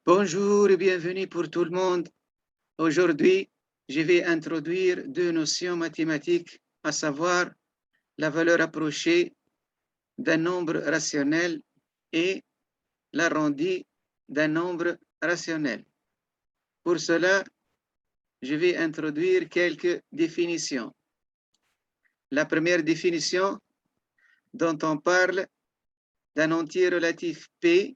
Bonjour et bienvenue pour tout le monde. Aujourd'hui, je vais introduire deux notions mathématiques, à savoir la valeur approchée d'un nombre rationnel et l'arrondi d'un nombre rationnel. Pour cela, je vais introduire quelques définitions. La première définition dont on parle d'un entier relatif P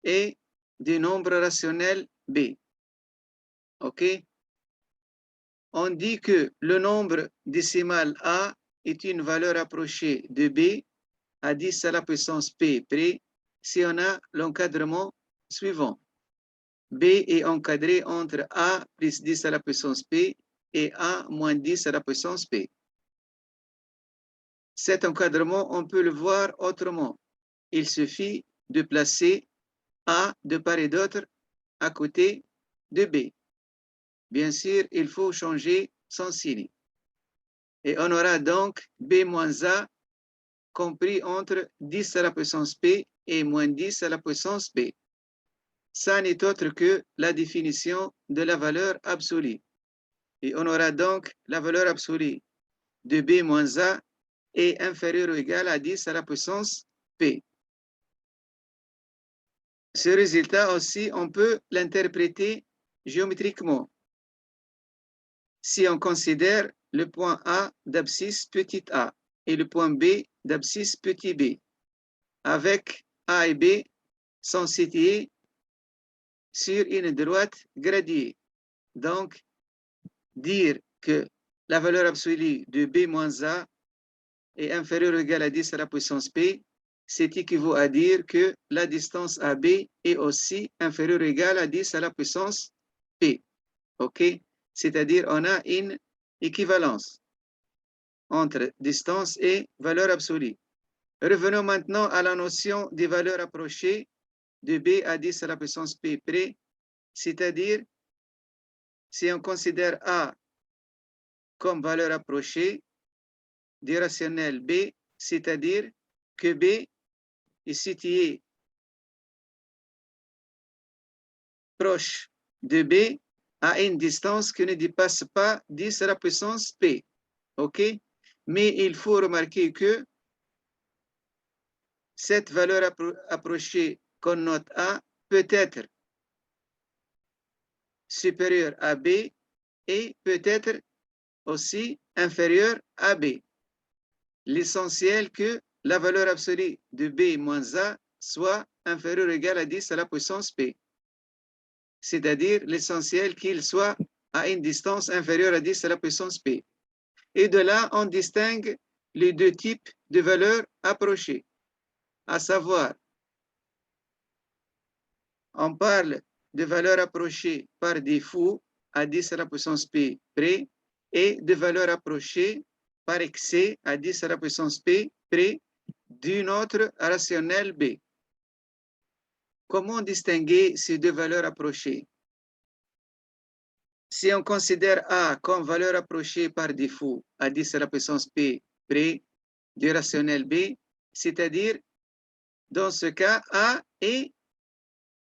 et du nombre rationnel B. OK? On dit que le nombre décimal A est une valeur approchée de B à 10 à la puissance P près si on a l'encadrement suivant. B est encadré entre A plus 10 à la puissance P et A moins 10 à la puissance P. Cet encadrement, on peut le voir autrement. Il suffit de placer A de part et d'autre à côté de B. Bien sûr, il faut changer son signe. Et on aura donc B moins A compris entre 10 à la puissance P et moins 10 à la puissance B. Ça n'est autre que la définition de la valeur absolue. Et on aura donc la valeur absolue de B moins A est inférieure ou égale à 10 à la puissance P. Ce résultat aussi, on peut l'interpréter géométriquement. Si on considère le point A d'abscisse petit a et le point B d'abscisse petit b, avec A et B sont situés sur une droite gradiée. Donc, dire que la valeur absolue de B moins A est inférieure ou égale à 10 à la puissance P, c'est équivaut à dire que la distance AB est aussi inférieure ou égale à 10 à la puissance P. OK? C'est-à-dire on a une équivalence entre distance et valeur absolue. Revenons maintenant à la notion des valeurs approchées de B à 10 à la puissance P près, c'est-à-dire si on considère A comme valeur approchée du rationnel B, c'est-à-dire que B est situé proche de B à une distance qui ne dépasse pas 10 à la puissance P. OK? Mais il faut remarquer que cette valeur approchée qu'on note A peut être supérieure à B et peut être aussi inférieure à B. L'essentiel que la valeur absolue de B moins A soit inférieure ou égale à 10 à la puissance P. C'est-à-dire l'essentiel qu'il soit à une distance inférieure à 10 à la puissance P. Et de là, on distingue les deux types de valeurs approchées, à savoir, on parle de valeurs approchées par défaut à 10 à la puissance P près et de valeurs approchées par excès à 10 à la puissance P près d'une autre rationnelle B. Comment distinguer ces deux valeurs approchées? Si on considère A comme valeur approchée par défaut à 10 à la puissance P près du rationnel B, c'est-à-dire dans ce cas, A est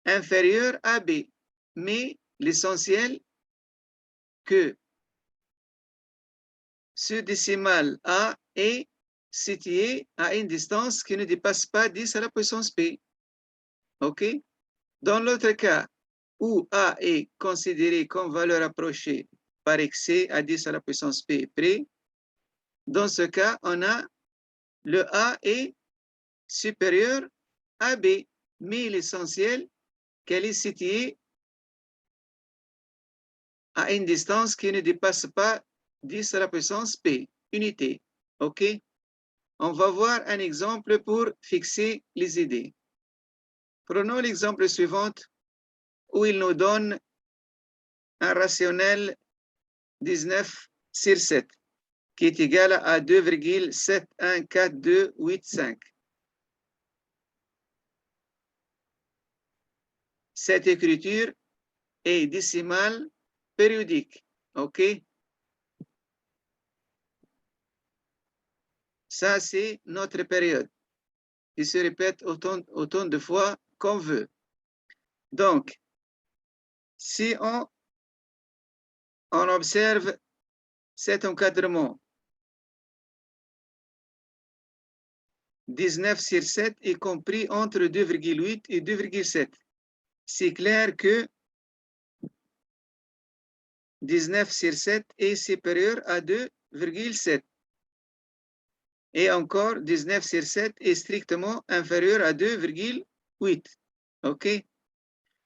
inférieur à B. Mais l'essentiel que ce décimal A est situé à une distance qui ne dépasse pas 10 à la puissance P. OK? Dans l'autre cas, où A est considéré comme valeur approchée par excès à 10 à la puissance P près, dans ce cas, on a le A est supérieur à B. Mais l'essentiel qu'elle est située à une distance qui ne dépasse pas 10 à la puissance P, unité. OK? On va voir un exemple pour fixer les idées. Prenons l'exemple suivant où il nous donne un rationnel 19 sur 7 qui est égal à 2,714285. Cette écriture est décimale périodique. OK? Ça, c'est notre période. Il se répète autant de fois qu'on veut. Donc, si on observe cet encadrement, 19 sur 7 est compris entre 2,8 et 2,7. C'est clair que 19 sur 7 est supérieur à 2,7. Et encore, 19 sur 7 est strictement inférieur à 2,8. OK?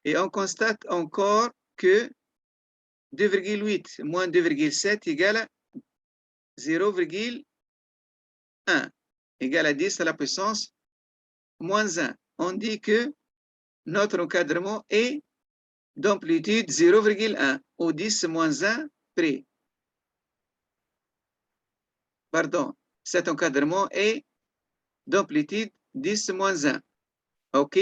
Et on constate encore que 2,8 moins 2,7 égale à 0,1 égale à 10 à la puissance moins 1. On dit que notre encadrement est d'amplitude 0,1 au 10 moins 1 près. Pardon, cet encadrement est d'amplitude 10 moins 1. OK?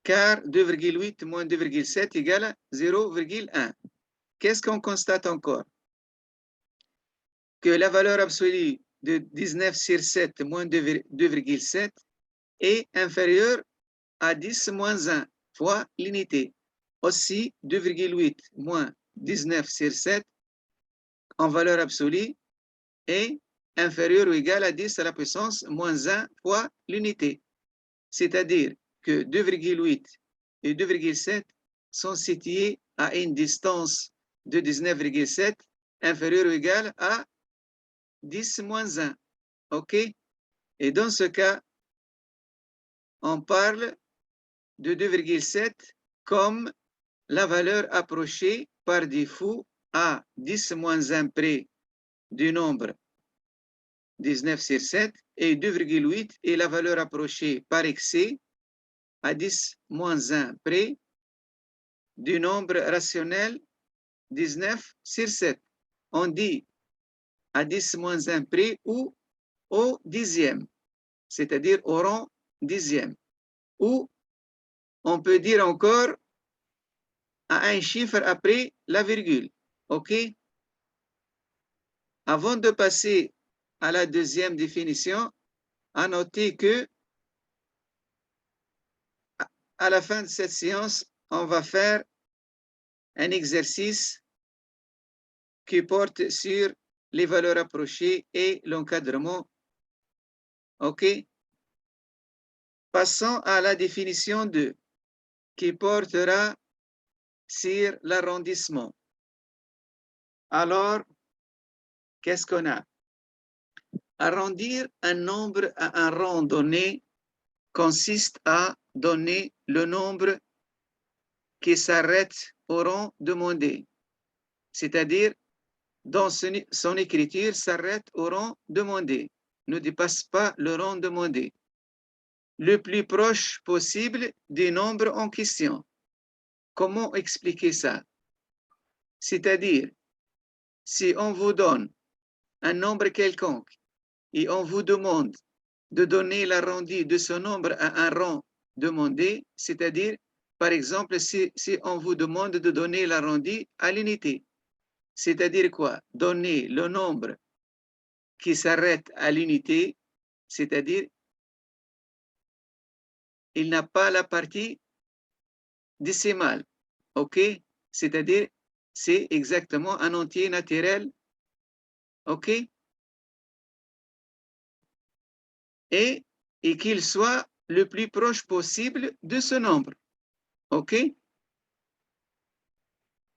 Car 2,8 moins 2,7 égale à 0,1. Qu'est-ce qu'on constate encore? Que la valeur absolue de 19 sur 7 moins 2,7 est inférieure à 10 moins 1 fois l'unité. Aussi, 2,8 moins 19 sur 7 en valeur absolue est inférieur ou égal à 10 à la puissance moins 1 fois l'unité. C'est-à-dire que 2,8 et 2,7 sont situés à une distance de 19,7 inférieure ou égale à 10 moins 1. OK? Et dans ce cas, on parle de 2,7 comme la valeur approchée par défaut à 10 moins 1 près du nombre 19 sur 7 et 2,8 est la valeur approchée par excès à 10 moins 1 près du nombre rationnel 19 sur 7. On dit à 10 moins 1 près ou au dixième, c'est-à-dire au rang dixième. Ou on peut dire encore à un chiffre après la virgule. OK? Avant de passer à la deuxième définition, à noter que à la fin de cette séance, on va faire un exercice qui porte sur les valeurs approchées et l'encadrement. OK? Passons à la définition 2, qui portera sur l'arrondissement. Alors, qu'est-ce qu'on a? Arrondir un nombre à un rang donné consiste à donner le nombre qui s'arrête au rang demandé, c'est-à-dire dans son écriture s'arrête au rang demandé, ne dépasse pas le rang demandé, le plus proche possible du nombre en question. Comment expliquer ça? C'est-à-dire, si on vous donne un nombre quelconque et on vous demande de donner l'arrondi de ce nombre à un rang demandé, c'est-à-dire, par exemple, si on vous demande de donner l'arrondi à l'unité, c'est-à-dire quoi? Donner le nombre qui s'arrête à l'unité, c'est-à-dire, il n'a pas la partie décimale, OK? C'est-à-dire, c'est exactement un entier naturel, OK? Et qu'il soit le plus proche possible de ce nombre, OK?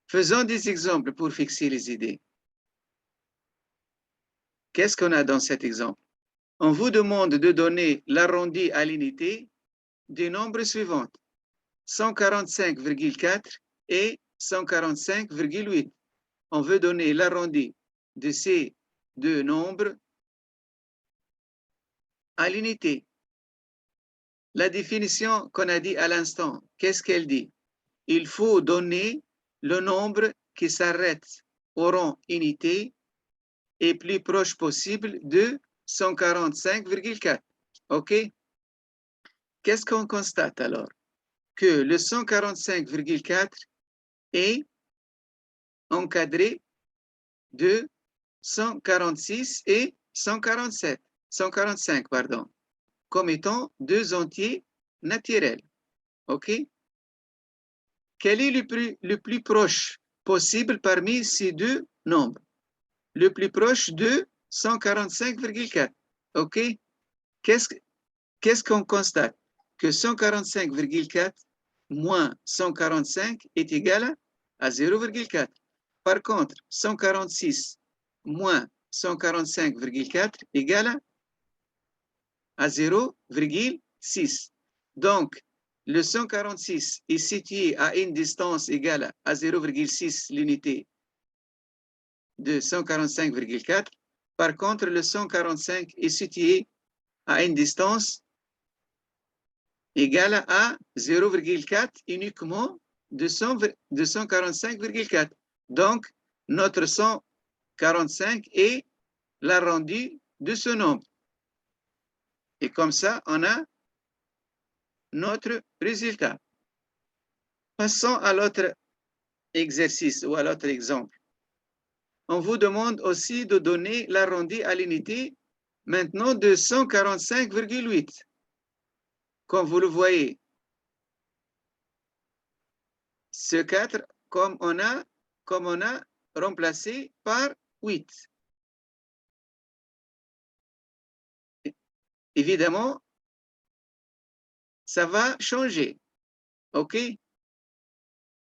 Faisons des exemples pour fixer les idées. Qu'est-ce qu'on a dans cet exemple? On vous demande de donner l'arrondi à l'unité des nombres suivants, 145,4 et 145,8. On veut donner l'arrondi de ces deux nombres à l'unité. La définition qu'on a dit à l'instant, qu'est-ce qu'elle dit? Il faut donner le nombre qui s'arrête au rang unité et plus proche possible de 145,4. OK? Qu'est-ce qu'on constate alors? Que le 145,4 est encadré de 146 et 145, pardon, comme étant deux entiers naturel. OK? Quel est le plus proche possible parmi ces deux nombres? Le plus proche de 145,4. OK? Qu'est-ce qu'on constate? Que 145,4 moins 145 est égal à 0,4. Par contre, 146 moins 145,4 égale à 0,6. Donc, le 146 est situé à une distance égale à 0,6 l'unité de 145,4. Par contre, le 145 est situé à une distance égale à 0,4 uniquement de 145,4. Donc, notre 145 est l'arrondi de ce nombre. Et comme ça, on a notre résultat. Passons à l'autre exercice ou à l'autre exemple. On vous demande aussi de donner l'arrondi à l'unité maintenant de 145,8. Comme vous le voyez, ce 4, comme on a remplacé par 8. Évidemment, ça va changer. OK?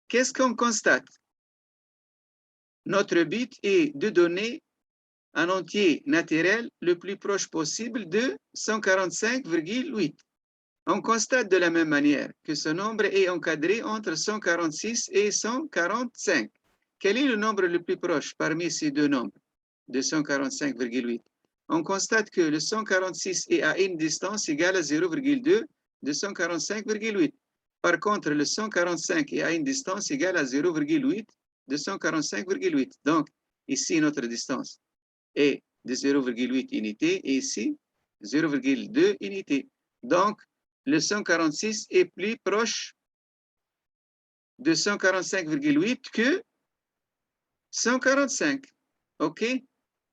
Qu'est-ce qu'on constate? Notre but est de donner un entier naturel le plus proche possible de 145,8. On constate de la même manière que ce nombre est encadré entre 146 et 145. Quel est le nombre le plus proche parmi ces deux nombres de 145,8? On constate que le 146 est à une distance égale à 0,2 de 145,8. Par contre, le 145 est à une distance égale à 0,8 de 145,8. Donc, ici, notre distance est de 0,8 unités et ici, 0,2 unités. Donc, le 146 est plus proche de 145,8 que 145. OK?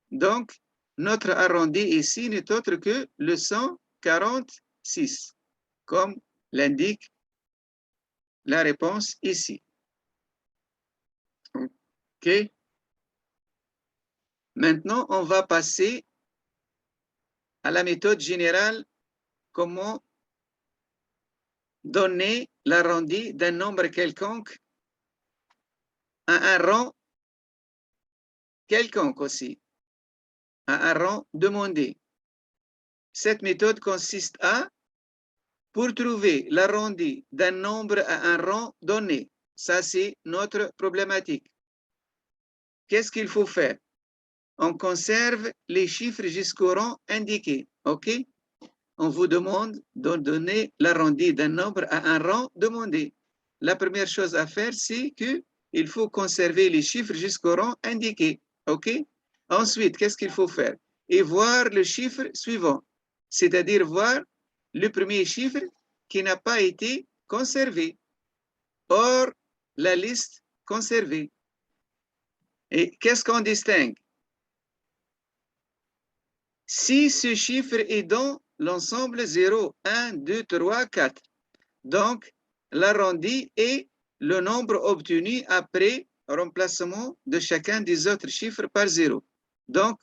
Donc, notre arrondi ici n'est autre que le 146, comme l'indique la réponse ici. OK? Maintenant, on va passer à la méthode générale, comment donner l'arrondi d'un nombre quelconque à un rang quelconque aussi, à un rang demandé. Cette méthode consiste à, pour trouver l'arrondi d'un nombre à un rang donné, ça c'est notre problématique. Qu'est-ce qu'il faut faire? On conserve les chiffres jusqu'au rang indiqué, OK? On vous demande de donner l'arrondi d'un nombre à un rang demandé. La première chose à faire, c'est qu'il faut conserver les chiffres jusqu'au rang indiqué, OK? Ensuite, qu'est-ce qu'il faut faire? Et voir le chiffre suivant, c'est-à-dire voir le premier chiffre qui n'a pas été conservé. Or, la liste conservée. Et qu'est-ce qu'on distingue? Si ce chiffre est dans l'ensemble 0, 1, 2, 3, 4, donc l'arrondi est le nombre obtenu après remplacement de chacun des autres chiffres par 0. Donc,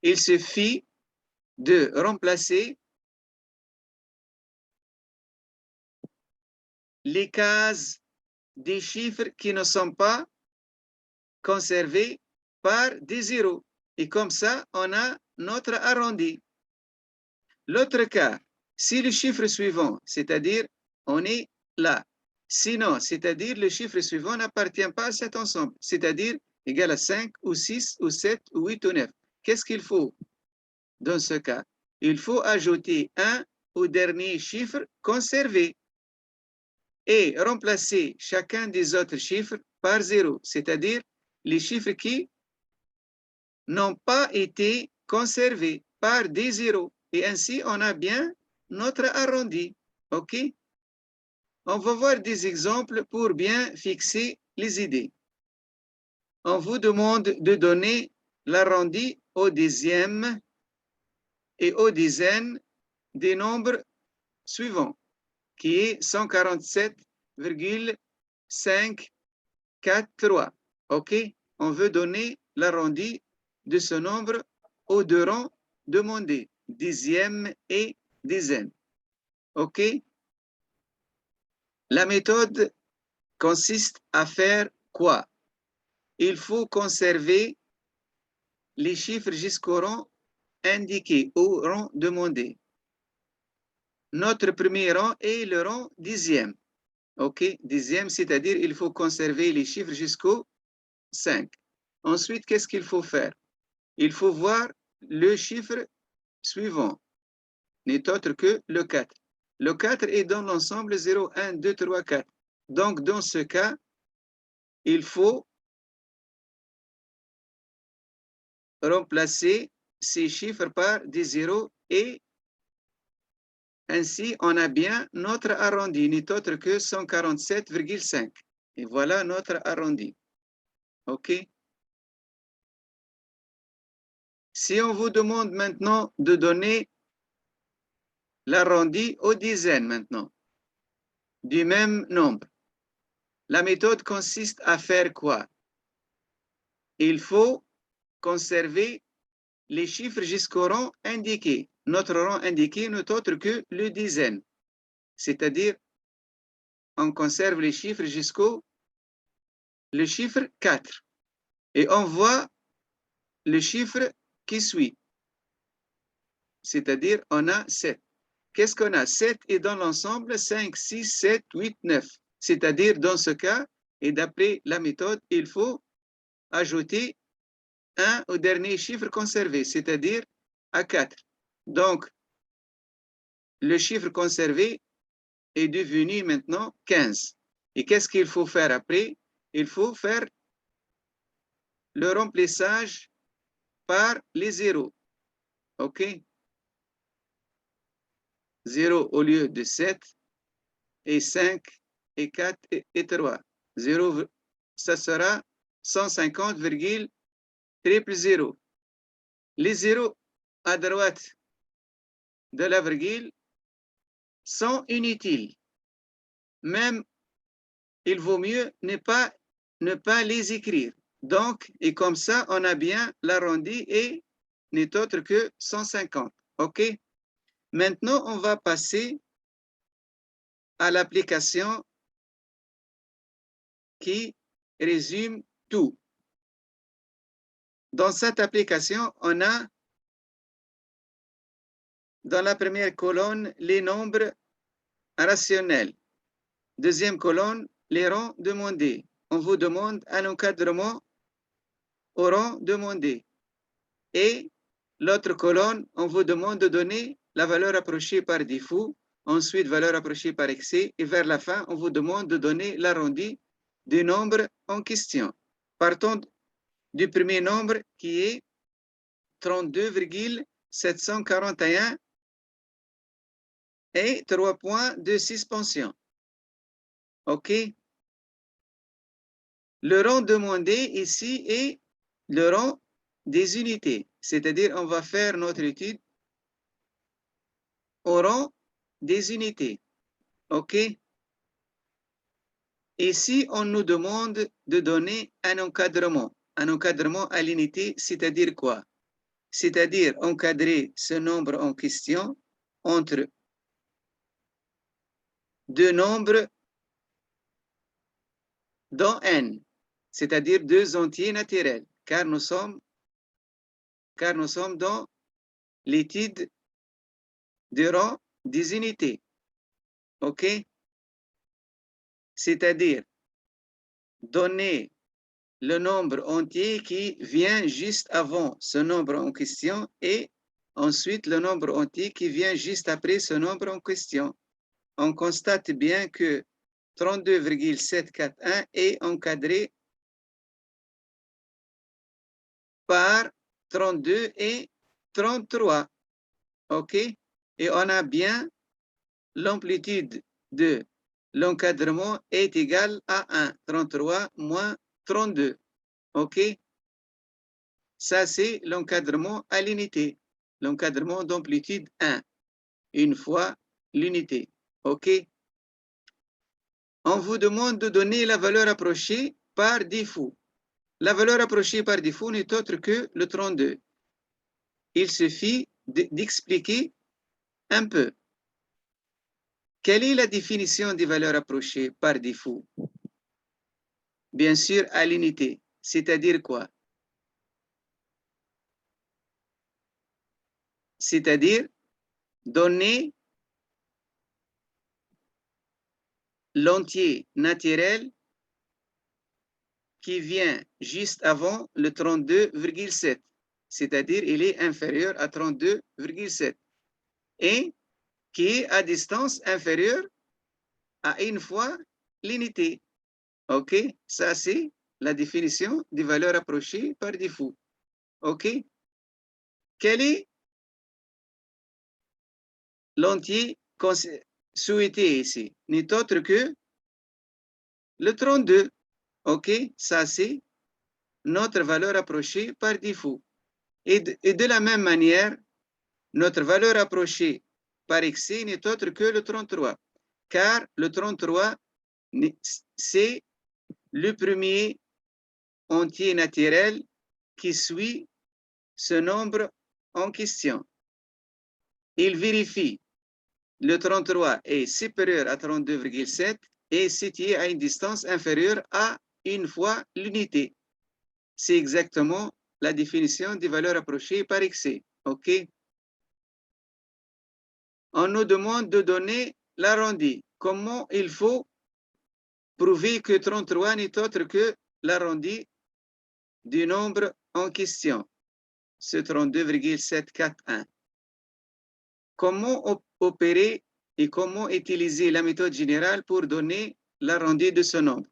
il suffit de remplacer les cases des chiffres qui ne sont pas conservés par des zéros. Et comme ça, on a notre arrondi. L'autre cas, si le chiffre suivant, c'est-à-dire on est là, sinon, c'est-à-dire le chiffre suivant n'appartient pas à cet ensemble, c'est-à-dire égal à 5 ou 6 ou 7 ou 8 ou 9. Qu'est-ce qu'il faut dans ce cas? Il faut ajouter 1 au dernier chiffre conservé et remplacer chacun des autres chiffres par 0, c'est-à-dire les chiffres qui n'ont pas été conservés par des zéros. Et ainsi, on a bien notre arrondi. OK? On va voir des exemples pour bien fixer les idées. On vous demande de donner l'arrondi au dixième et aux dizaines des nombres suivants. qui est 147,543. OK? On veut donner l'arrondi de ce nombre aux deux rangs demandés, dixième et dizaine. OK? La méthode consiste à faire quoi? Il faut conserver les chiffres jusqu'au rang indiqué, au rang demandé. Notre premier rang est le rang dixième. OK? Dixième, c'est-à-dire il faut conserver les chiffres jusqu'au 5. Ensuite, qu'est-ce qu'il faut faire? Il faut voir le chiffre suivant, n'est autre que le 4. Le 4 est dans l'ensemble 0, 1, 2, 3, 4. Donc, dans ce cas, il faut remplacer ces chiffres par des zéros et ainsi, on a bien notre arrondi, n'est autre que 147,5. Et voilà notre arrondi. OK? Si on vous demande maintenant de donner l'arrondi aux dizaines maintenant, du même nombre, la méthode consiste à faire quoi? Il faut conserver les chiffres jusqu'au rang indiqué. Notre rang indiqué n'est autre que le dizaine. C'est-à-dire, on conserve les chiffres jusqu'au le chiffre 4. Et on voit le chiffre qui suit. C'est-à-dire, on a 7. Qu'est-ce qu'on a? 7 est dans l'ensemble 5, 6, 7, 8, 9. C'est-à-dire, dans ce cas, et d'après la méthode, il faut ajouter 1 au dernier chiffre conservé, c'est-à-dire à 4. Donc, le chiffre conservé est devenu maintenant 15. Et qu'est-ce qu'il faut faire après? Il faut faire le remplissage par les zéros. OK? 0 au lieu de 7 et 5 et 4 et 3. 0, ça sera 150,0. Les zéros à droite de la virgule sont inutiles. Même, il vaut mieux ne pas les écrire. Donc, et comme ça, on a bien l'arrondi et n'est autre que 150. OK? Maintenant, on va passer à l'application qui résume tout. Dans cette application, on a dans la première colonne les nombres rationnels. Deuxième colonne, les rangs demandés. On vous demande un encadrement au rang demandé. Et l'autre colonne, on vous demande de donner la valeur approchée par défaut, ensuite valeur approchée par excès, et vers la fin, on vous demande de donner l'arrondi du nombre en question. Partons du premier nombre qui est 32,741 et 3 points de suspension. OK? Le rang demandé ici est le rang des unités, c'est-à-dire on va faire notre étude au rang des unités. OK? Ici, on nous demande de donner un encadrement à l'unité, c'est-à-dire quoi? C'est-à-dire encadrer ce nombre en question entre deux nombres dans n, c'est-à-dire deux entiers naturels, car nous sommes dans l'étude du rang des unités. OK? C'est-à-dire donner le nombre entier qui vient juste avant ce nombre en question et ensuite le nombre entier qui vient juste après ce nombre en question. On constate bien que 32,741 est encadré par 32 et 33. OK? Et on a bien l'amplitude de l'encadrement est égale à 1. 33 moins 32. OK? Ça, c'est l'encadrement à l'unité. L'encadrement d'amplitude 1. Une fois l'unité. OK? on vous demande de donner la valeur approchée par défaut. La valeur approchée par défaut n'est autre que le 32. Il suffit d'expliquer un peu. Quelle est la définition des valeurs approchées par défaut? Bien sûr, à l'unité. C'est-à-dire quoi? C'est-à-dire donner l'entier naturel qui vient juste avant le 32,7. C'est-à-dire il est inférieur à 32,7 et qui est à distance inférieure à une fois l'unité. OK? Ça, c'est la définition des valeurs approchées par défaut. OK? Quel est l'entier souhaité ici? N'est autre que le 32. OK? Ça, c'est notre valeur approchée par défaut. Et de la même manière, notre valeur approchée par excès n'est autre que le 33. Car le 33, c'est le premier entier naturel qui suit ce nombre en question. Il vérifie le 33 est supérieur à 32,7 et situé à une distance inférieure à une fois l'unité. C'est exactement la définition des valeurs approchées par excès. OK? On nous demande de donner l'arrondi. Comment il faut prouver que 33 n'est autre que l'arrondi du nombre en question, ce 32,741. Comment opérer et comment utiliser la méthode générale pour donner l'arrondi de ce nombre?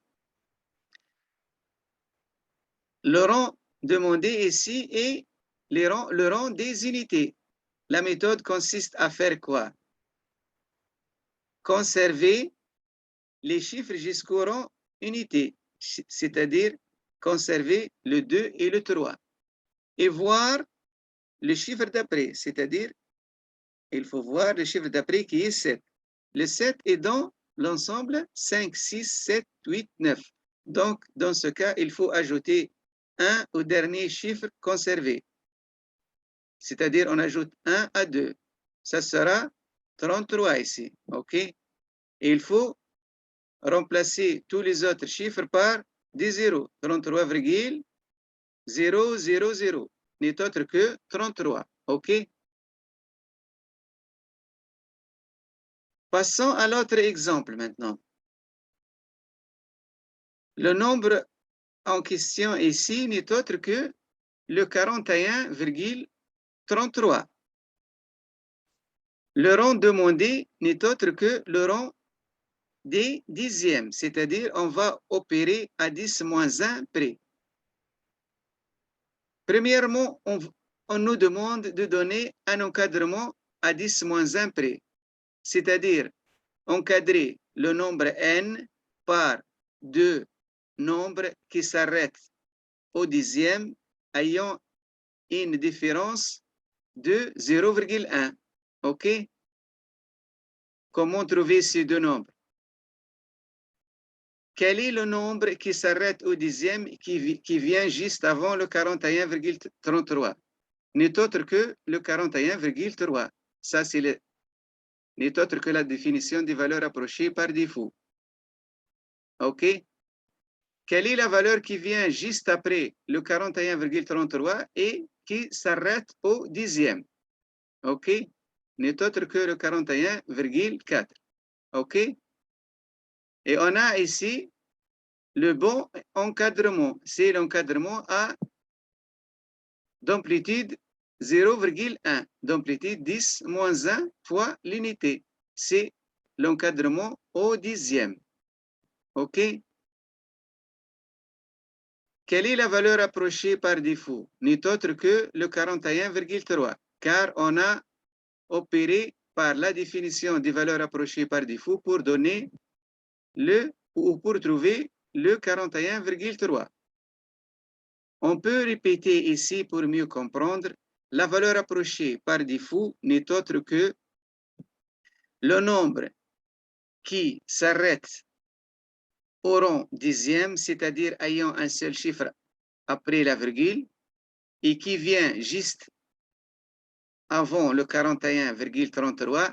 Le rang demandé ici est le rang des unités. La méthode consiste à faire quoi? Conserver les chiffres jusqu'au rang unité, c'est-à-dire conserver le 2 et le 3, et voir le chiffre d'après, c'est-à-dire il faut voir le chiffre d'après qui est 7. Le 7 est dans l'ensemble 5, 6, 7, 8, 9. Donc, dans ce cas, il faut ajouter 1 au dernier chiffre conservé. C'est-à-dire, on ajoute 1 à 2. Ça sera 33 ici. OK? Et il faut remplacer tous les autres chiffres par des zéros. 33,000 n'est autre que 33. OK? Passons à l'autre exemple maintenant. Le nombre en question ici n'est autre que le 41,33. Le rang demandé n'est autre que le rang des dixièmes, c'est-à-dire on va opérer à 10 moins 1 près. Premièrement, on nous demande de donner un encadrement à 10 moins 1 près, c'est-à-dire encadrer le nombre n par deux nombres qui s'arrêtent au dixième ayant une différence de 0,1. OK? Comment trouver ces deux nombres? Quel est le nombre qui s'arrête au dixième qui vient juste avant le 41,33? N'est autre que le 41,3. Ça, c'est n'est autre que la définition des valeurs approchées par défaut. OK? Quelle est la valeur qui vient juste après le 41,33 et qui s'arrête au dixième? OK? N'est autre que le 41,4. OK? Et on a ici le bon encadrement. C'est l'encadrement à d'amplitude 0,1. D'amplitude 10 moins 1 fois l'unité. C'est l'encadrement au dixième. OK? Quelle est la valeur approchée par défaut? N'est autre que le 41,3, car on a opéré par la définition des valeurs approchées par défaut pour donner ou pour trouver le 41,3. On peut répéter ici pour mieux comprendre, la valeur approchée par défaut n'est autre que le nombre qui s'arrête au rang dixième, c'est-à-dire ayant un seul chiffre après la virgule, et qui vient juste avant le 41,33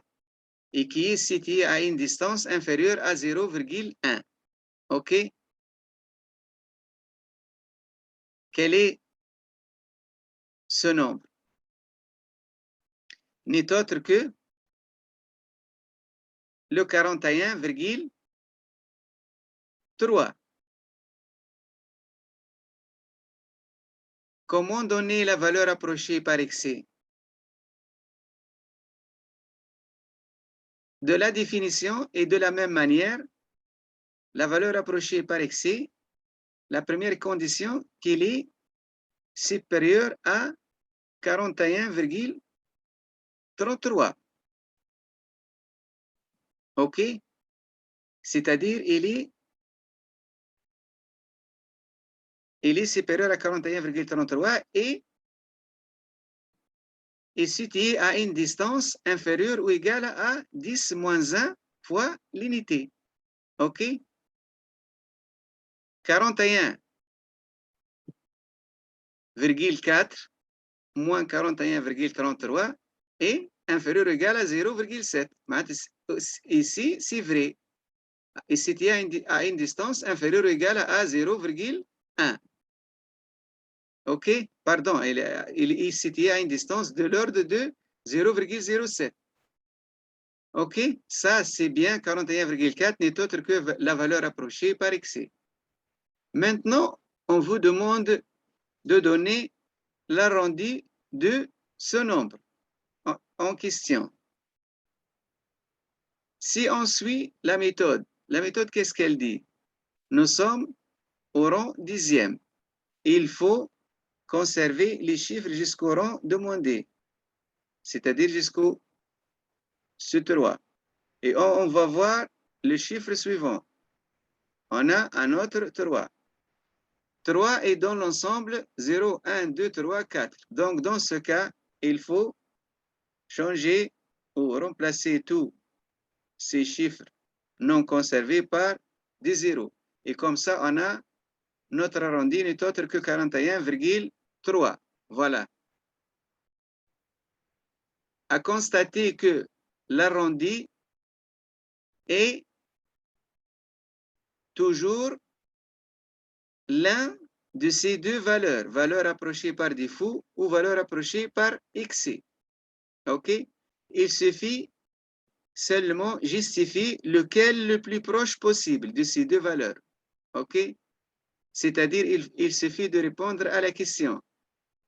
et qui est situé à une distance inférieure à 0,1. OK? Quel est ce nombre? N'est autre que le 41,3. Comment donner la valeur approchée par excès? De la définition et de la même manière, la valeur approchée par excès, la première condition qu'il est supérieur à 41,33. OK? C'est-à-dire il est supérieur à 41,33 et est situé à une distance inférieure ou égale à 10 moins 1 fois l'unité. OK? 41,4 moins 41,33 est inférieur ou égal à 0,7. Ici, c'est vrai. Et situé à une distance inférieure ou égale à 0,1. OK? Pardon, il est situé à une distance de l'ordre de 0,07. OK? Ça, c'est bien 41,4 n'est autre que la valeur approchée par excès. Maintenant, on vous demande de donner l'arrondi de ce nombre en question. Si on suit la méthode qu'est-ce qu'elle dit? Nous sommes au rang dixième. Il faut conserver les chiffres jusqu'au rang demandé, c'est-à-dire jusqu'au 3. Et on va voir le chiffre suivant. On a un autre 3. 3 est dans l'ensemble 0, 1, 2, 3, 4. Donc, dans ce cas, il faut changer ou remplacer tous ces chiffres non conservés par des zéros. Et comme ça, on a notre arrondi n'est autre que 41,3. Voilà. À constater que l'arrondi est toujours l'un de ces deux valeurs, valeur approchée par défaut ou valeur approchée par excès. OK? Il suffit seulement justifier lequel le plus proche possible de ces deux valeurs. OK? C'est-à-dire, il suffit de répondre à la question.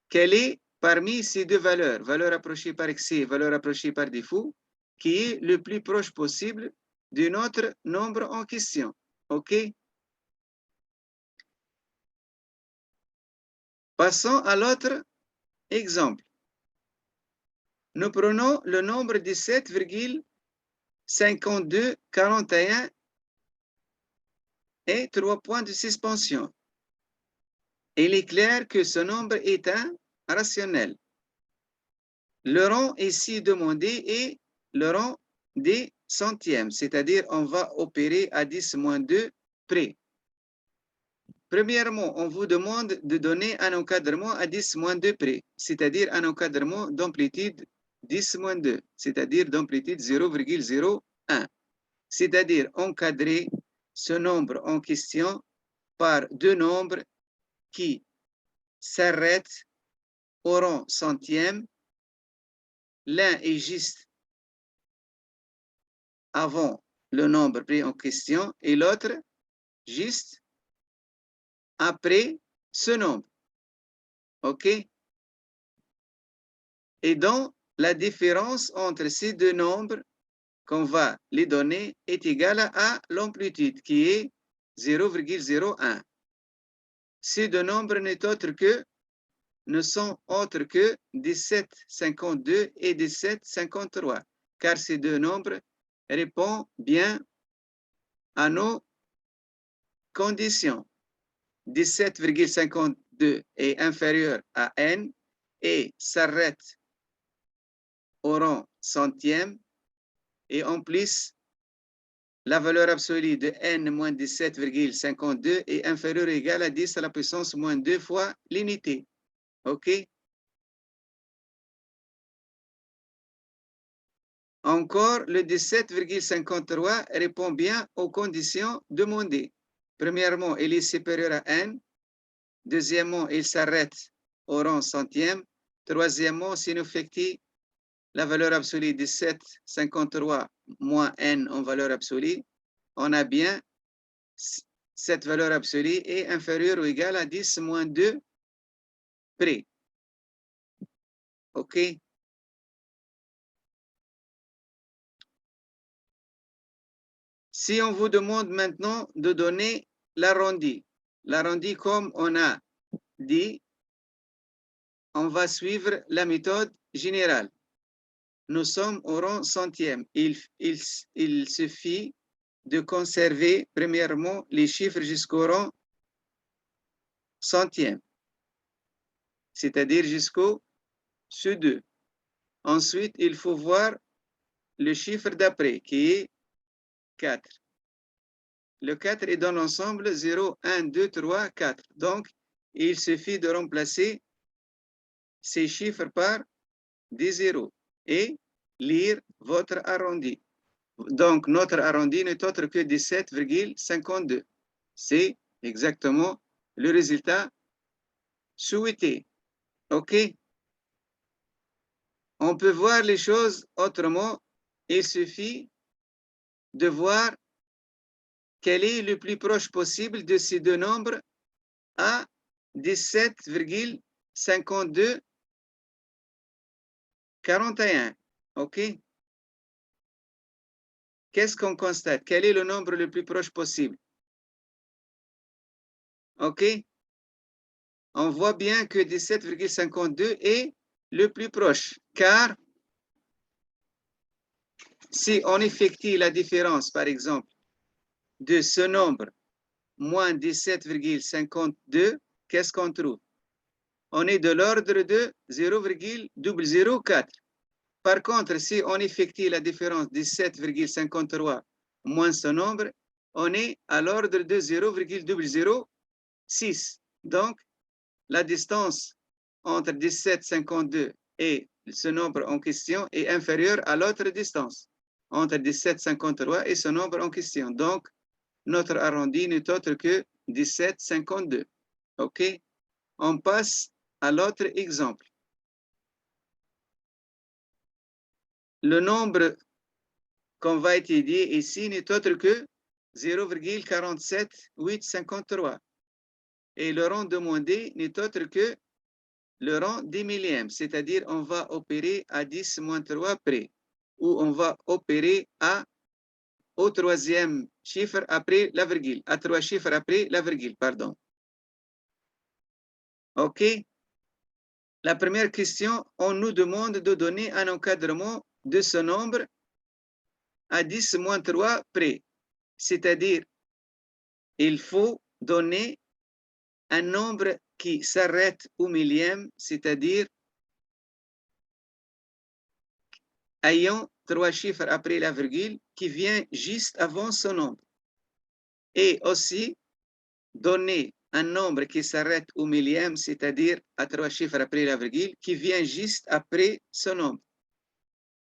Quelle est parmi ces deux valeurs, valeur approchée par excès, valeur approchée par défaut, qui est le plus proche possible de notre nombre en question? OK? Passons à l'autre exemple. Nous prenons le nombre 17,5241 et 3 points de suspension. Il est clair que ce nombre est un rationnel. Le rang ici demandé est le rang des centièmes, c'est-à-dire on va opérer à 10 moins 2 près. Premièrement, on vous demande de donner un encadrement à 10 moins 2 près, c'est-à-dire un encadrement d'amplitude 10 moins 2, c'est-à-dire d'amplitude 0,01. C'est-à-dire encadrer ce nombre en question par deux nombres qui s'arrêtent au rang centième. L'un est juste avant le nombre pris en question et l'autre juste après ce nombre. OK? Et donc, la différence entre ces deux nombres qu'on va les donner est égale à l'amplitude qui est 0,01. Ces deux nombres ne sont autres que 17,52 et 17,53, car ces deux nombres répondent bien à nos conditions. 17,52 est inférieur à n et s'arrête au rang centième et en plus la valeur absolue de n moins 17,52 est inférieure ou égale à 10 à la puissance moins 2 fois l'unité. OK? Encore, le 17,53 répond bien aux conditions demandées. Premièrement, il est supérieur à n. Deuxièmement, il s'arrête au rang centième. Troisièmement, si nous effectuons la valeur absolue de 17,53 moins n en valeur absolue, on a bien cette valeur absolue est inférieure ou égale à 10 moins 2 près. OK? Si on vous demande maintenant de donner l'arrondi, l'arrondi comme on a dit, on va suivre la méthode générale. Nous sommes au rang centième. Il suffit de conserver premièrement les chiffres jusqu'au rang centième, c'est-à-dire jusqu'au C2. Ensuite, il faut voir le chiffre d'après qui est 4. Le 4 est dans l'ensemble 0, 1, 2, 3, 4. Donc, il suffit de remplacer ces chiffres par des zéros et lire votre arrondi. Donc, notre arrondi n'est autre que 17,52. C'est exactement le résultat souhaité. OK? On peut voir les choses autrement. Il suffit de voir quel est le plus proche possible de ces deux nombres à 17,52 41. OK? Qu'est-ce qu'on constate? Quel est le nombre le plus proche possible? OK? On voit bien que 17,52 est le plus proche, car si on effectue la différence, par exemple, de ce nombre moins 17,52, qu'est-ce qu'on trouve? On est de l'ordre de 0,004. Par contre, si on effectue la différence de 17,53 moins ce nombre, on est à l'ordre de 0,006. Donc, la distance entre 17,52 et ce nombre en question est inférieure à l'autre distance entre 17,53 et ce nombre en question. Donc, notre arrondi n'est autre que 17,52. OK? On passe à l'autre exemple. Le nombre qu'on va étudier ici n'est autre que 0,47853. Et le rang demandé n'est autre que le rang des millièmes, c'est-à-dire on va opérer à 10 moins 3 près, ou on va opérer au troisième chiffre après la virgule, à 3 chiffres après la virgule, pardon. OK? La première question, on nous demande de donner un encadrement de ce nombre à 10 moins 3 près, c'est-à-dire il faut donner un nombre qui s'arrête au millième, c'est-à-dire ayant 3 chiffres après la virgule qui vient juste avant ce nombre. Et aussi donner un nombre qui s'arrête au millième, c'est-à-dire à 3 chiffres après la virgule, qui vient juste après ce nombre.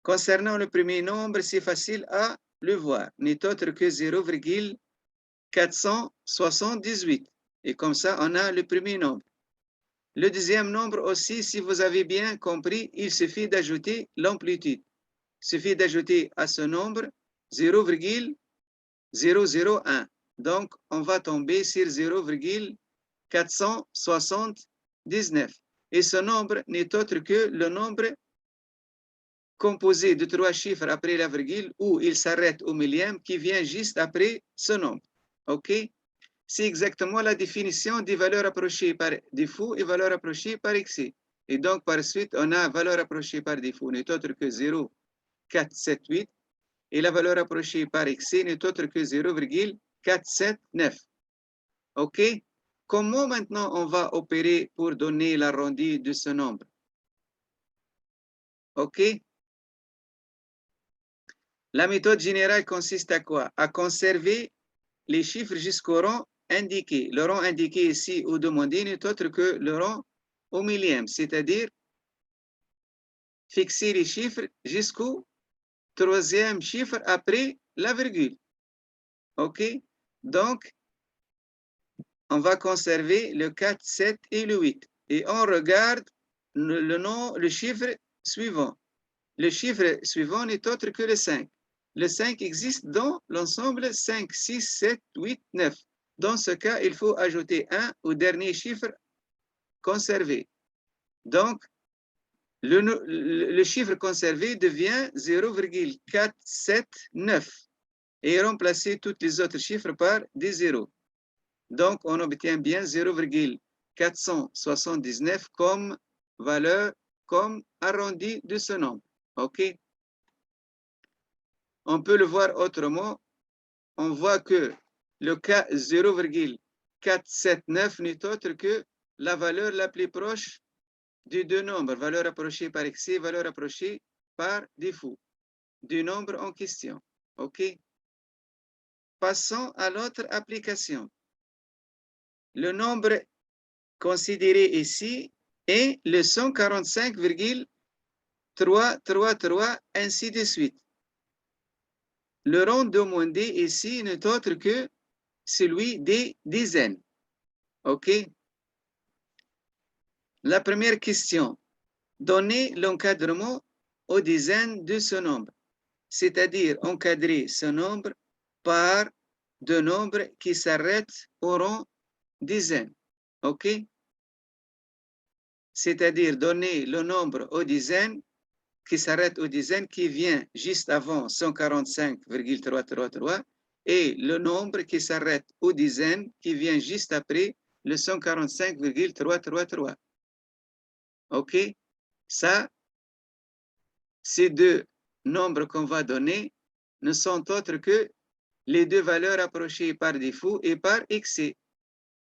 Concernant le premier nombre, c'est facile à le voir, n'est autre que 0,478. Et comme ça, on a le premier nombre. Le deuxième nombre aussi, si vous avez bien compris, il suffit d'ajouter l'amplitude. Il suffit d'ajouter à ce nombre 0,001. Donc, on va tomber sur 0,479. Et ce nombre n'est autre que le nombre composé de 3 chiffres après la virgule où il s'arrête au millième qui vient juste après ce nombre. OK? C'est exactement la définition des valeurs approchées par défaut et valeurs approchées par excès. Et donc, par suite, on a valeur approchée par défaut n'est autre que 0,478 et la valeur approchée par excès n'est autre que 0,479. OK? Comment maintenant on va opérer pour donner l'arrondi de ce nombre? OK? La méthode générale consiste à quoi? À conserver les chiffres jusqu'au rang indiqué. Le rang indiqué ici ou demandé n'est autre que le rang au millième, c'est-à-dire fixer les chiffres jusqu'au troisième chiffre après la virgule. OK? Donc, on va conserver le 4, 7 et le 8. Et on regarde le chiffre suivant. Le chiffre suivant n'est autre que le 5. Le 5 existe dans l'ensemble 5, 6, 7, 8, 9. Dans ce cas, il faut ajouter 1 au dernier chiffre conservé. Donc, le chiffre conservé devient 0,479 et remplacer tous les autres chiffres par des zéros. Donc, on obtient bien 0,479 comme valeur, comme arrondi de ce nombre. OK? On peut le voir autrement. On voit que le cas 0,479 n'est autre que la valeur la plus proche des deux nombres, valeur approchée par excès, valeur approchée par défaut, du nombre en question. OK? Passons à l'autre application. Le nombre considéré ici est le 145,333, ainsi de suite. Le rang demandé ici n'est autre que celui des dizaines. OK? La première question. Donnez l'encadrement aux dizaines de ce nombre, c'est-à-dire encadrer ce nombre par deux nombres qui s'arrêtent au rang dizaines. OK? C'est-à-dire donner le nombre aux dizaines qui s'arrête aux dizaines qui vient juste avant 145,333 et le nombre qui s'arrête aux dizaines qui vient juste après le 145,333. OK? Ça, ces deux nombres qu'on va donner ne sont autres que les deux valeurs approchées par défaut et par excès.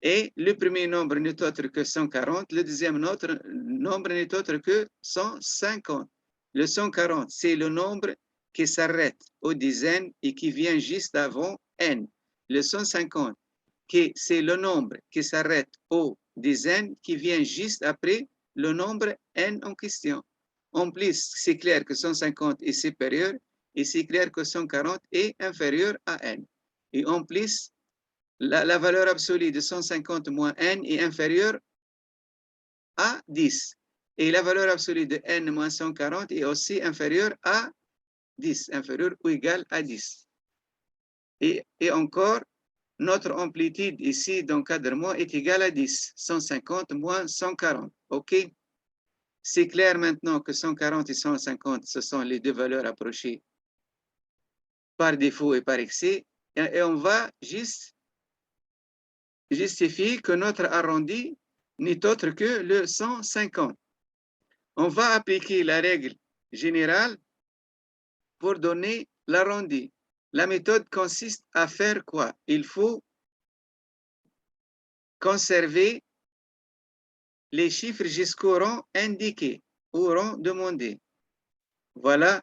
Et le premier nombre n'est autre que 140, le deuxième nombre n'est autre que 150. Le 140, c'est le nombre qui s'arrête aux dizaines et qui vient juste avant n. Le 150, c'est le nombre qui s'arrête aux dizaines qui vient juste après le nombre n en question. En plus, c'est clair que 150 est supérieur et c'est clair que 140 est inférieur à n. Et en plus, la valeur absolue de 150 moins n est inférieure à 10. Et la valeur absolue de n moins 140 est aussi inférieure à 10, inférieure ou égale à 10. Et encore, notre amplitude ici d'encadrement est égale à 10, 150 moins 140. OK? C'est clair maintenant que 140 et 150, ce sont les deux valeurs approchées par défaut et par excès. Et on va juste justifier que notre arrondi n'est autre que le 150. On va appliquer la règle générale pour donner l'arrondi. La méthode consiste à faire quoi? Il faut conserver les chiffres jusqu'au rang indiqué, au rang demandé. Voilà,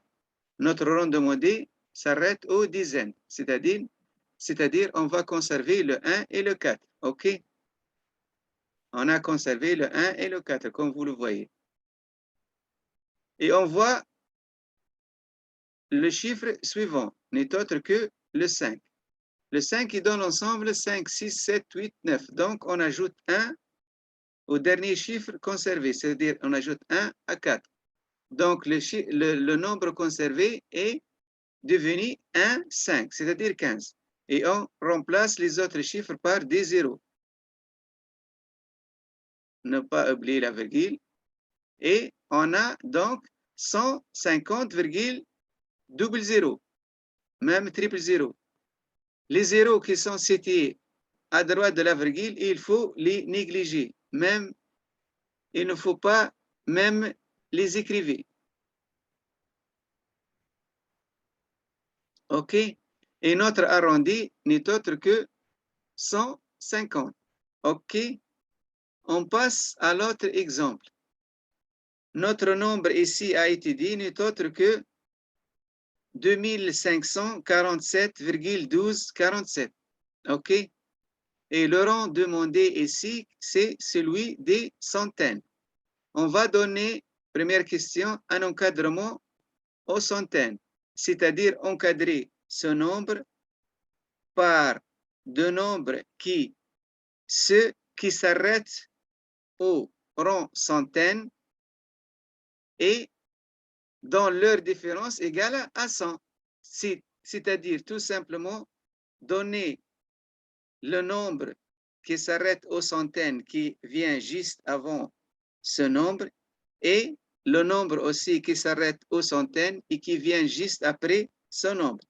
notre rang demandé s'arrête aux dizaines, c'est-à-dire on va conserver le 1 et le 4. OK? On a conservé le 1 et le 4, comme vous le voyez. Et on voit le chiffre suivant n'est autre que le 5. Le 5 qui donne ensemble 5, 6, 7, 8, 9. Donc, on ajoute 1 au dernier chiffre conservé, c'est-à-dire on ajoute 1 à 4. Donc, le nombre conservé est devenu 1, 5, c'est-à-dire 15. Et on remplace les autres chiffres par des zéros. Ne pas oublier la virgule. Et on a donc 150,00, même triple zéro. Les zéros qui sont cités à droite de la virgule, il faut les négliger. Même, il ne faut pas même les écrire. OK? Et notre arrondi n'est autre que 150. OK? On passe à l'autre exemple. Notre nombre ici a été dit n'est autre que 2547,1247. OK? Et le rang demandé ici, c'est celui des centaines. On va donner, première question, un encadrement aux centaines, c'est-à-dire encadrer ce nombre par deux nombres qui s'arrêtent au rang centaines et dont leur différence égale à 100. C'est-à-dire tout simplement donner le nombre qui s'arrête aux centaines qui vient juste avant ce nombre et le nombre aussi qui s'arrête aux centaines et qui vient juste après ce nombre.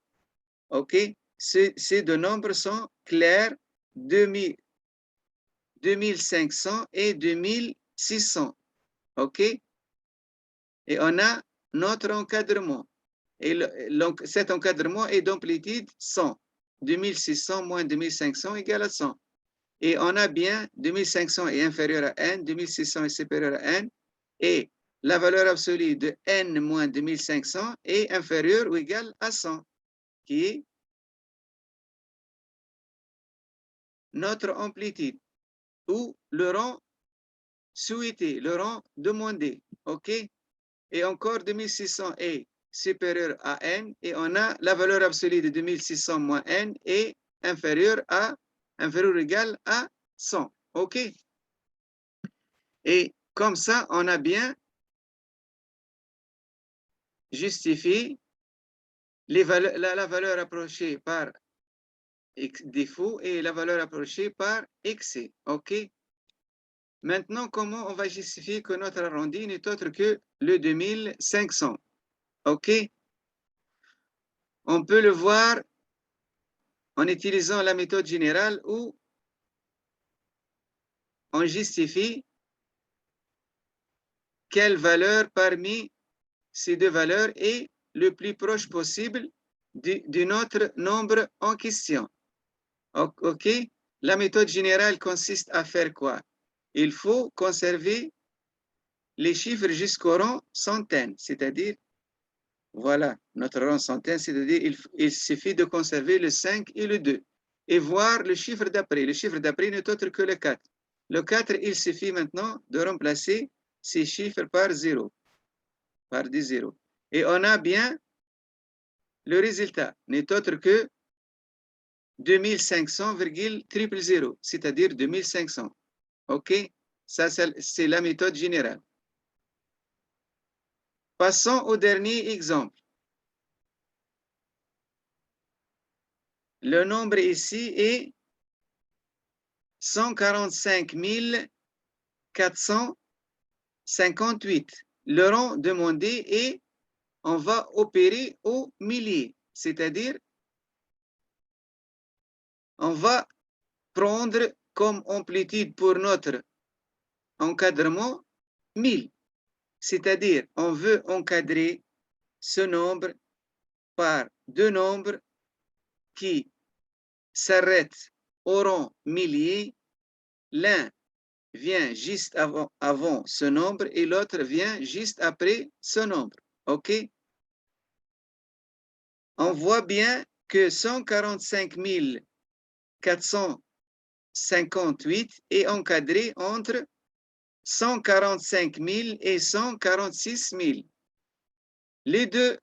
OK? Ces deux nombres sont clairs, 2500 et 2600. OK? Et on a notre encadrement. Et cet encadrement est d'amplitude 100. 2600 moins 2500 égale à 100. Et on a bien 2500 est inférieur à n, 2600 est supérieur à n, et la valeur absolue de n moins 2500 est inférieure ou égale à 100, qui est notre amplitude, ou le rang souhaité, le rang demandé. OK? Et encore 2600 est supérieur à n, et on a la valeur absolue de 2600 moins n est inférieure ou égale à 100. OK? Et comme ça, on a bien justifié la valeur approchée par défaut et la valeur approchée par excès. OK? Maintenant, comment on va justifier que notre arrondi n'est autre que le 2500? OK? On peut le voir en utilisant la méthode générale où on justifie quelle valeur parmi ces deux valeurs est le plus proche possible de notre nombre en question. OK? La méthode générale consiste à faire quoi? Il faut conserver les chiffres jusqu'au rang centaine, c'est-à-dire, voilà, notre rang centaine, c'est-à-dire il suffit de conserver le 5 et le 2 et voir le chiffre d'après. Le chiffre d'après n'est autre que le 4. Le 4, il suffit maintenant de remplacer ces chiffres par 0, par des zéros. Et on a bien le résultat, n'est autre que 2500,000, c'est-à-dire 2500. OK? Ça, c'est la méthode générale. Passons au dernier exemple. Le nombre ici est 145 458. Le rang demandé est, on va opérer au millier, c'est-à-dire, on va prendre comme amplitude pour notre encadrement 1000. C'est-à-dire, on veut encadrer ce nombre par deux nombres qui s'arrêtent au rang millier. L'un vient juste avant ce nombre et l'autre vient juste après ce nombre. OK? On voit bien que 145 458 est encadré entre 145 000 et 146 000. Les deux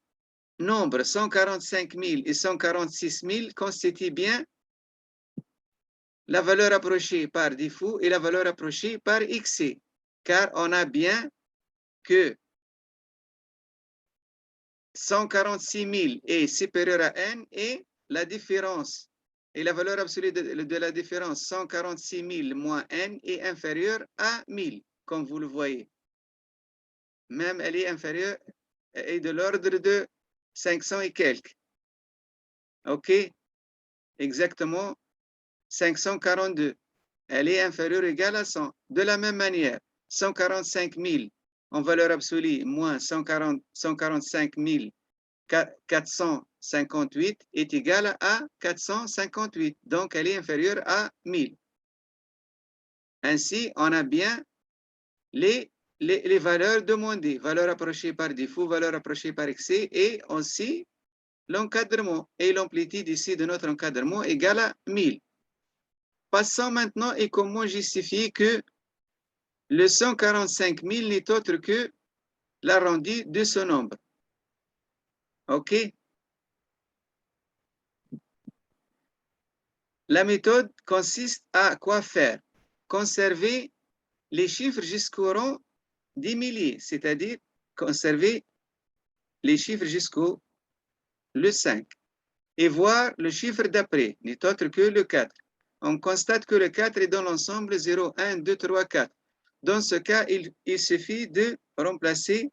nombres 145 000 et 146 000 constituent bien la valeur approchée par défaut et la valeur approchée par excès, car on a bien que 146 000 est supérieur à n et la différence et la valeur absolue de la différence 146 000 moins n est inférieure à 1000, comme vous le voyez. Même elle est inférieure et de l'ordre de 500 et quelques. OK? Exactement 542. Elle est inférieure ou égale à 100. De la même manière, 145 000 en valeur absolue moins 145 458 est égale à 458. Donc, elle est inférieure à 1000. Ainsi, on a bien les valeurs demandées, valeurs approchées par défaut, valeurs approchées par excès, et aussi l'encadrement. Et l'amplitude ici de notre encadrement égale à 1000. Passons maintenant et comment justifier que le 145 000 n'est autre que l'arrondi de ce nombre. OK? La méthode consiste à quoi faire? Conserver les chiffres jusqu'au rang des milliers, c'est-à-dire conserver les chiffres jusqu'au le 5 et voir le chiffre d'après, n'est autre que le 4. On constate que le 4 est dans l'ensemble 0, 1, 2, 3, 4. Dans ce cas, il suffit de remplacer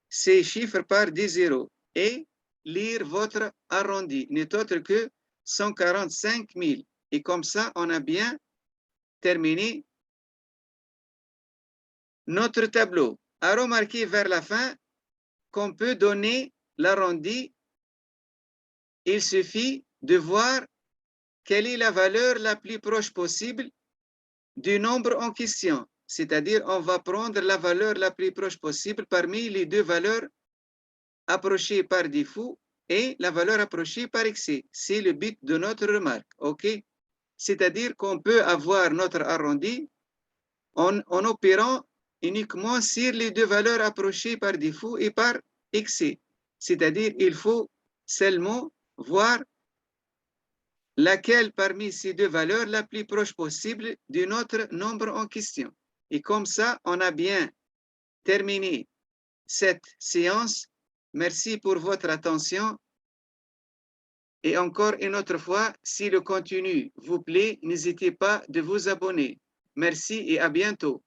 ces chiffres par des zéros et lire votre arrondi, n'est autre que 145 000. Et comme ça, on a bien terminé notre tableau. À remarquer vers la fin qu'on peut donner l'arrondi. Il suffit de voir quelle est la valeur la plus proche possible du nombre en question. C'est-à-dire, on va prendre la valeur la plus proche possible parmi les deux valeurs approchées par défaut et la valeur approchée par excès. C'est le but de notre remarque. OK? C'est-à-dire qu'on peut avoir notre arrondi en opérant uniquement sur les deux valeurs approchées par défaut et par excès. C'est-à-dire, il faut seulement voir laquelle parmi ces deux valeurs la plus proche possible de notre nombre en question. Et comme ça, on a bien terminé cette séance. Merci pour votre attention. Et encore une autre fois, si le contenu vous plaît, n'hésitez pas de vous abonner. Merci et à bientôt.